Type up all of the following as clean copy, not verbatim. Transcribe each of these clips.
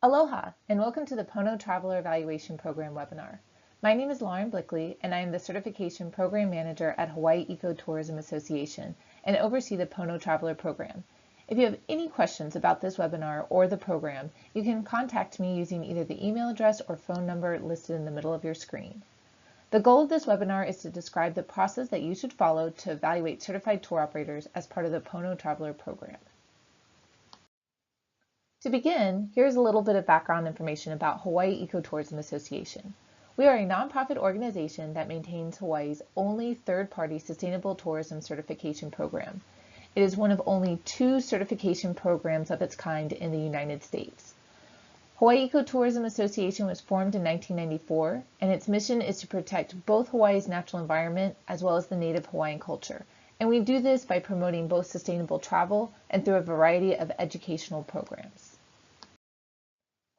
Aloha, and welcome to the Pono Traveler Evaluation Program webinar. My name is Lauren Blickley, and I am the Certification Program Manager at Hawaii Ecotourism Association and oversee the Pono Traveler program. If you have any questions about this webinar or the program, you can contact me using either the email address or phone number listed in the middle of your screen. The goal of this webinar is to describe the process that you should follow to evaluate certified tour operators as part of the Pono Traveler program. To begin, here's a little bit of background information about Hawaii Ecotourism Association. We are a nonprofit organization that maintains Hawaii's only third-party sustainable tourism certification program. It is one of only 2 certification programs of its kind in the United States. Hawaii Ecotourism Association was formed in 1994, and its mission is to protect both Hawaii's natural environment as well as the native Hawaiian culture. And we do this by promoting both sustainable travel and through a variety of educational programs.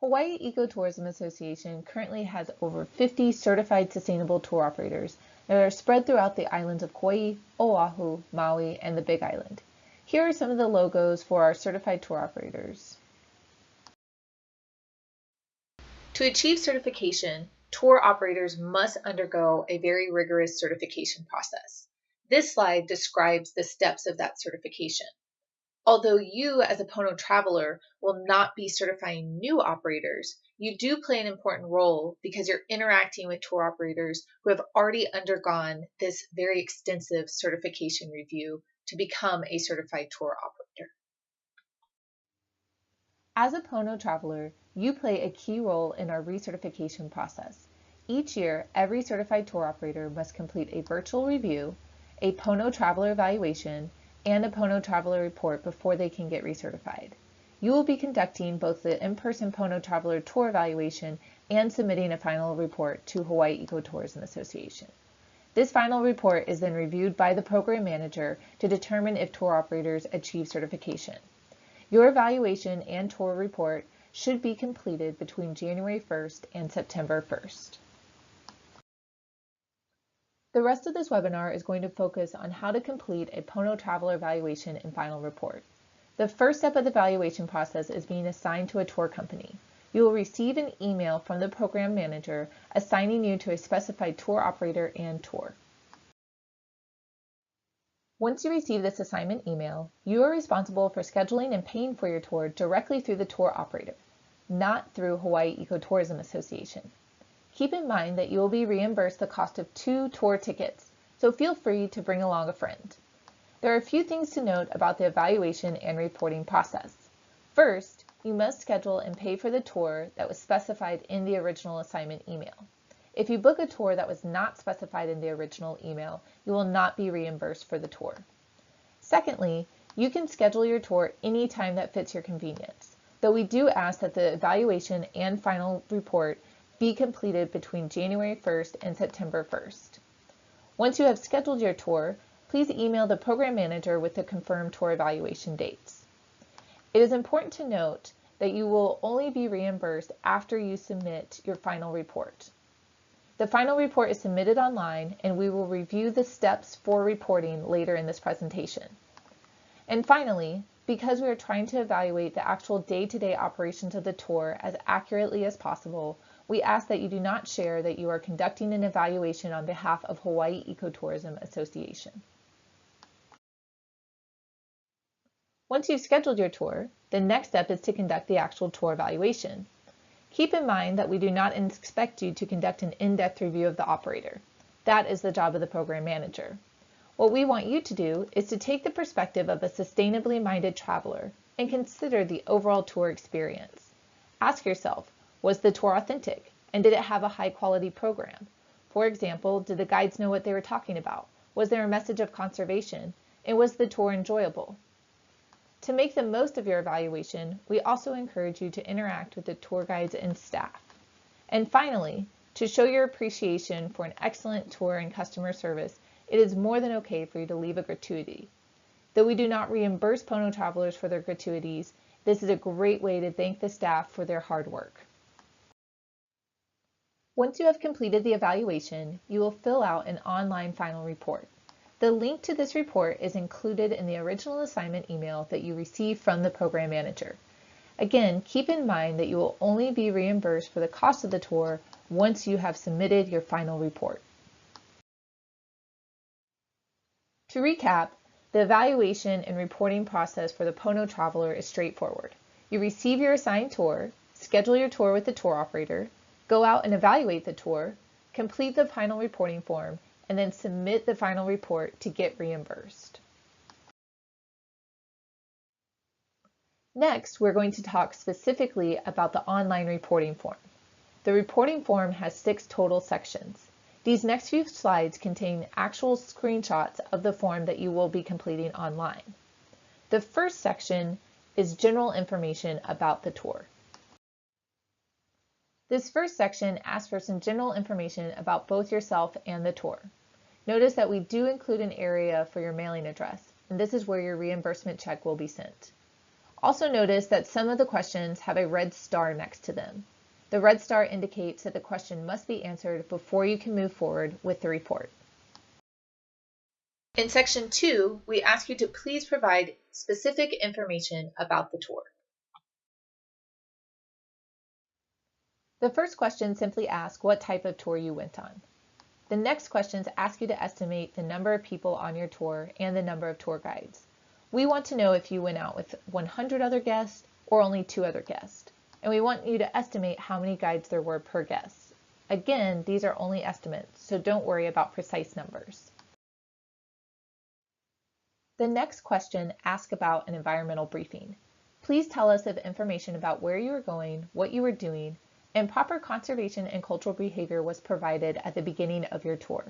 Hawaii Ecotourism Association currently has over 50 certified sustainable tour operators that are spread throughout the islands of Kauai, Oahu, Maui, and the Big Island. Here are some of the logos for our certified tour operators. To achieve certification, tour operators must undergo a very rigorous certification process. This slide describes the steps of that certification. Although you, as a Pono Traveler, will not be certifying new operators, you do play an important role because you're interacting with tour operators who have already undergone this very extensive certification review to become a certified tour operator. As a Pono Traveler, you play a key role in our recertification process. Each year, every certified tour operator must complete a virtual review, a Pono Traveler evaluation, and a Pono Traveler report before they can get recertified. You will be conducting both the in-person Pono Traveler tour evaluation and submitting a final report to Hawaii Ecotourism Association. This final report is then reviewed by the program manager to determine if tour operators achieve certification. Your evaluation and tour report should be completed between January 1st and September 1st. The rest of this webinar is going to focus on how to complete a Pono Traveler evaluation and final report. The first step of the evaluation process is being assigned to a tour company. You will receive an email from the program manager assigning you to a specified tour operator and tour. Once you receive this assignment email, you are responsible for scheduling and paying for your tour directly through the tour operator, not through Hawaii Ecotourism Association. Keep in mind that you will be reimbursed the cost of 2 tour tickets, so feel free to bring along a friend. There are a few things to note about the evaluation and reporting process. First, you must schedule and pay for the tour that was specified in the original assignment email. If you book a tour that was not specified in the original email, you will not be reimbursed for the tour. Secondly, you can schedule your tour anytime that fits your convenience, though we do ask that the evaluation and final report be completed between January 1st and September 1st. Once you have scheduled your tour, please email the program manager with the confirmed tour evaluation dates. It is important to note that you will only be reimbursed after you submit your final report. The final report is submitted online, and we will review the steps for reporting later in this presentation. And finally, because we are trying to evaluate the actual day-to-day operations of the tour as accurately as possible, we ask that you do not share that you are conducting an evaluation on behalf of Hawaii Ecotourism Association. Once you've scheduled your tour, the next step is to conduct the actual tour evaluation. Keep in mind that we do not expect you to conduct an in-depth review of the operator. That is the job of the program manager. What we want you to do is to take the perspective of a sustainably minded traveler and consider the overall tour experience. Ask yourself, was the tour authentic, and did it have a high-quality program? For example, did the guides know what they were talking about? Was there a message of conservation? And was the tour enjoyable? To make the most of your evaluation, we also encourage you to interact with the tour guides and staff. And finally, to show your appreciation for an excellent tour and customer service, it is more than okay for you to leave a gratuity. Though we do not reimburse Pono Travelers for their gratuities, this is a great way to thank the staff for their hard work. Once you have completed the evaluation, you will fill out an online final report. The link to this report is included in the original assignment email that you received from the program manager. Again, keep in mind that you will only be reimbursed for the cost of the tour once you have submitted your final report. To recap, the evaluation and reporting process for the Pono Traveler is straightforward. You receive your assigned tour, schedule your tour with the tour operator, go out and evaluate the tour, complete the final reporting form, and then submit the final report to get reimbursed. Next, we're going to talk specifically about the online reporting form. The reporting form has 6 total sections. These next few slides contain actual screenshots of the form that you will be completing online. The first section is general information about the tour. This first section asks for some general information about both yourself and the tour. Notice that we do include an area for your mailing address, and this is where your reimbursement check will be sent. Also notice that some of the questions have a red star next to them. The red star indicates that the question must be answered before you can move forward with the report. In section 2, we ask you to please provide specific information about the tour. The first question simply asks what type of tour you went on. The next questions ask you to estimate the number of people on your tour and the number of tour guides. We want to know if you went out with 100 other guests or only 2 other guests. And we want you to estimate how many guides there were per guest. Again, these are only estimates, so don't worry about precise numbers. The next question asks about an environmental briefing. Please tell us if information about where you were going, what you were doing, and proper conservation and cultural behavior was provided at the beginning of your tour.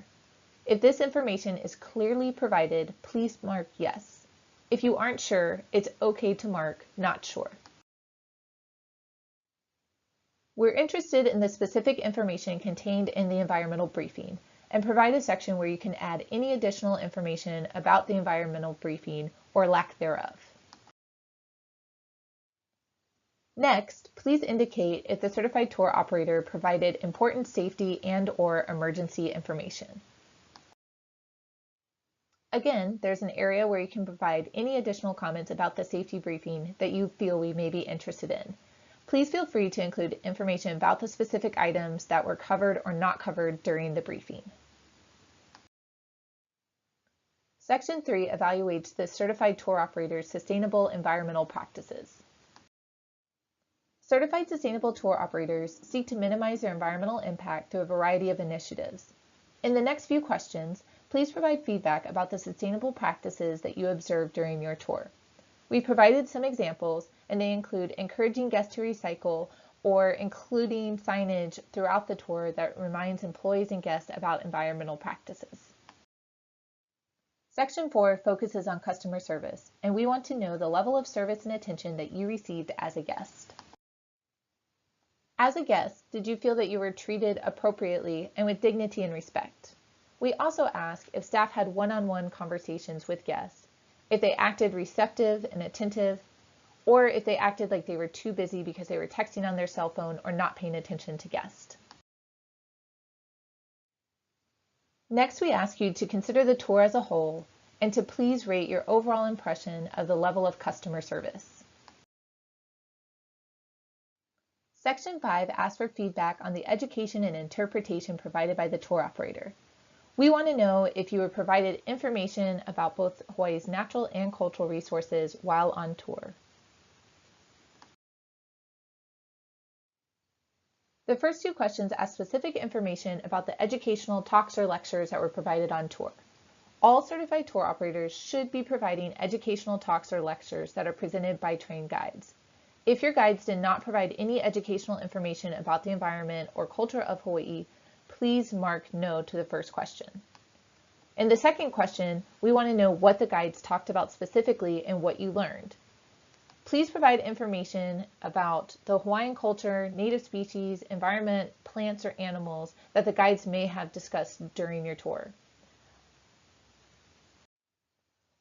If this information is clearly provided, please mark yes. If you aren't sure, it's okay to mark not sure. We're interested in the specific information contained in the environmental briefing and provide a section where you can add any additional information about the environmental briefing or lack thereof. Next, please indicate if the certified tour operator provided important safety and/or emergency information. Again, there's an area where you can provide any additional comments about the safety briefing that you feel we may be interested in. Please feel free to include information about the specific items that were covered or not covered during the briefing. Section 3 evaluates the certified tour operator's sustainable environmental practices. Certified sustainable tour operators seek to minimize their environmental impact through a variety of initiatives. In the next few questions, please provide feedback about the sustainable practices that you observed during your tour. We provided some examples, and they include encouraging guests to recycle or including signage throughout the tour that reminds employees and guests about environmental practices. Section 4 focuses on customer service, and we want to know the level of service and attention that you received as a guest. As a guest, did you feel that you were treated appropriately and with dignity and respect? We also ask if staff had one-on-one conversations with guests, if they acted receptive and attentive, or if they acted like they were too busy because they were texting on their cell phone or not paying attention to guests. Next, we ask you to consider the tour as a whole and to please rate your overall impression of the level of customer service. Section 5 asks for feedback on the education and interpretation provided by the tour operator. We want to know if you were provided information about both Hawaii's natural and cultural resources while on tour. The first 2 questions ask specific information about the educational talks or lectures that were provided on tour. All certified tour operators should be providing educational talks or lectures that are presented by trained guides. If your guides did not provide any educational information about the environment or culture of Hawaii, please mark no to the first question. In the second question, we want to know what the guides talked about specifically and what you learned. Please provide information about the Hawaiian culture, native species, environment, plants, or animals that the guides may have discussed during your tour.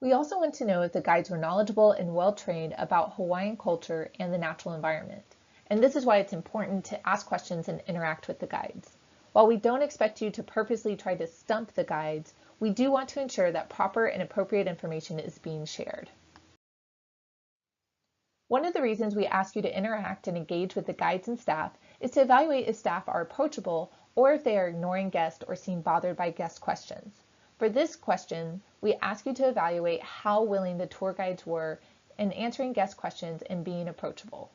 We also want to know if the guides were knowledgeable and well-trained about Hawaiian culture and the natural environment. And this is why it's important to ask questions and interact with the guides. While we don't expect you to purposely try to stump the guides, we do want to ensure that proper and appropriate information is being shared. One of the reasons we ask you to interact and engage with the guides and staff is to evaluate if staff are approachable or if they are ignoring guests or seem bothered by guest questions. For this question, we ask you to evaluate how willing the tour guides were in answering guest questions and being approachable.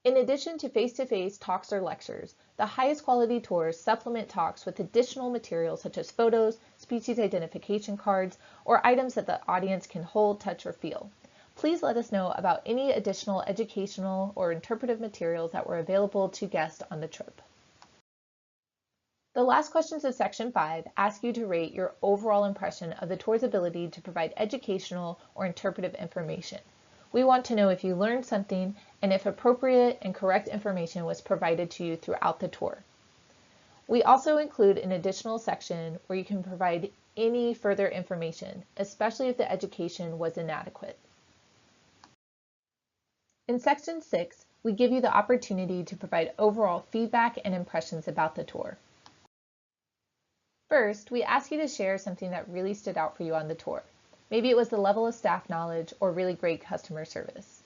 In addition to face-to-face talks or lectures, the highest quality tours supplement talks with additional materials such as photos, species identification cards, or items that the audience can hold, touch, or feel. Please let us know about any additional educational or interpretive materials that were available to guests on the trip. The last questions of Section 5 ask you to rate your overall impression of the tour's ability to provide educational or interpretive information. We want to know if you learned something and if appropriate and correct information was provided to you throughout the tour. We also include an additional section where you can provide any further information, especially if the education was inadequate. In Section 6, we give you the opportunity to provide overall feedback and impressions about the tour. First, we ask you to share something that really stood out for you on the tour. Maybe it was the level of staff knowledge or really great customer service.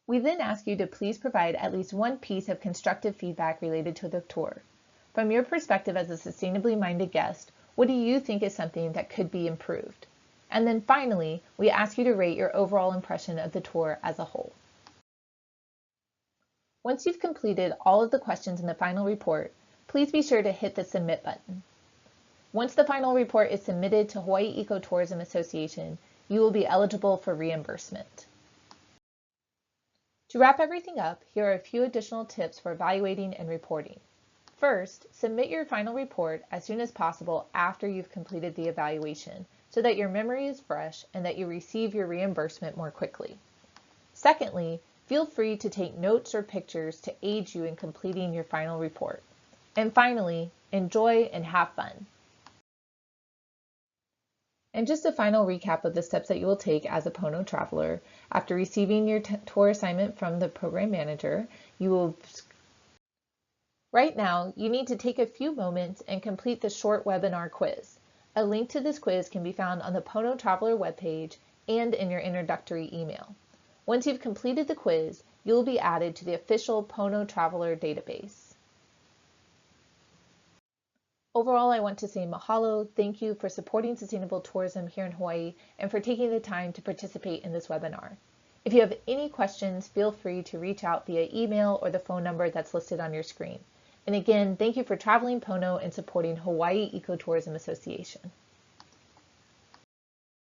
We then ask you to please provide at least one piece of constructive feedback related to the tour. From your perspective as a sustainably minded guest, what do you think is something that could be improved? And then finally, we ask you to rate your overall impression of the tour as a whole. Once you've completed all of the questions in the final report, please be sure to hit the Submit button. Once the final report is submitted to Hawaii Ecotourism Association, you will be eligible for reimbursement. To wrap everything up, here are a few additional tips for evaluating and reporting. First, submit your final report as soon as possible after you've completed the evaluation so that your memory is fresh and that you receive your reimbursement more quickly. Secondly, feel free to take notes or pictures to aid you in completing your final report. And finally, enjoy and have fun. And just a final recap of the steps that you will take as a Pono Traveler. After receiving your tour assignment from the program manager, right now, you need to take a few moments and complete the short webinar quiz. A link to this quiz can be found on the Pono Traveler webpage and in your introductory email. Once you've completed the quiz, you will be added to the official Pono Traveler database. Overall, I want to say mahalo, thank you for supporting sustainable tourism here in Hawaii and for taking the time to participate in this webinar. If you have any questions, feel free to reach out via email or the phone number that's listed on your screen. And again, thank you for traveling Pono and supporting Hawaii Ecotourism Association.